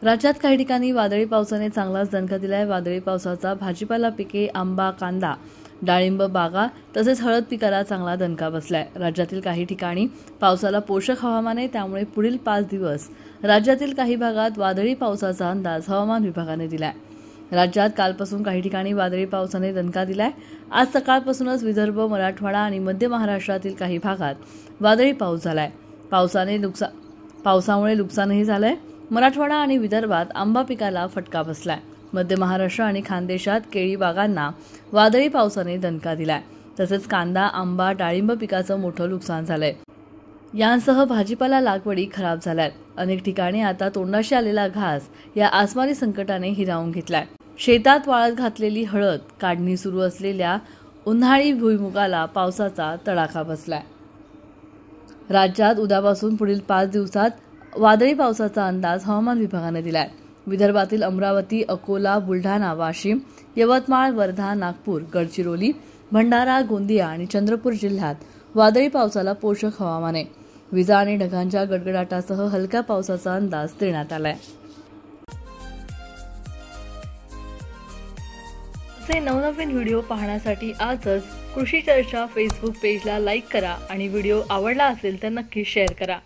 राज्यात काही ठिकाणी वादळी पावसाने चांगलाच दणका दिलाय। वादळी पावसाचा भाजीपाला पिके, आंबा, कांदा, डाळिंब बागा तसेच हळद पिकाला चांगला दणका बसलाय। राज्यातील काही ठिकाणी पावसाला पोषक हवामान आहे, त्यामुळे पुढील 5 दिवस राज्यातील काही भागात वादळी पावसाचा अंदाज हवामान विभागाने दिलाय। राज्यात कालपासून काही ठिकाणी वादळी पावसाने दणका दिलाय। आज सकाळपासूनच विदर्भ, मराठवाडा आणि मध्य महाराष्ट्रातील काही भागात वादळी पाऊस झालाय। पावसामुळे नुकसानही झालंय। मराठवाडा आणि विदर्भात आंबा पिकाला फटका बसलाय। मध्य महाराष्ट्र आणि खानदेशात केळी बागांना वादळी पावसाने दणका दिलाय। तसेच कांदा, आंबा, डाळिंब पिकाचं मोठं नुकसान झालंय। यांसह भाजीपाला लागवडी खराब झाल्यात। अनेक ठिकाणी आता तोंडाशी आलेला घास या आसमानी संकटाने हिरावून घेतलाय। शेतात वाळत घातलेली हळद, काढणी सुरू असलेल्या उन्हाळी भुईमुगाला पावसाचा तडाखा बसलाय। राज्यात उद्यापासून पुढील 5 दिवसात वादळी पावसाचा अंदाज हवामान विभागाने दिलाय। विदर्भातील अमरावती, अकोला, बुलढाणा, वाशिम, यवतमाळ, वर्धा, नागपूर, गडचिरोली, भंडारा, गोंदिया आणि चंद्रपूर जिल्ह्यात वादळी पावसाला पोषक हवामान आहे। विजा आणि ढगांच्या गडगडाटासह हलक्या पावसाचा अंदाज देण्यात आलाय। असे नवनवीन व्हिडिओ पाहण्यासाठी आजच कृषी चर्चा फेसबुक पेजला लाईक करा आणि व्हिडिओ आवडला असेल तर नक्की शेअर करा।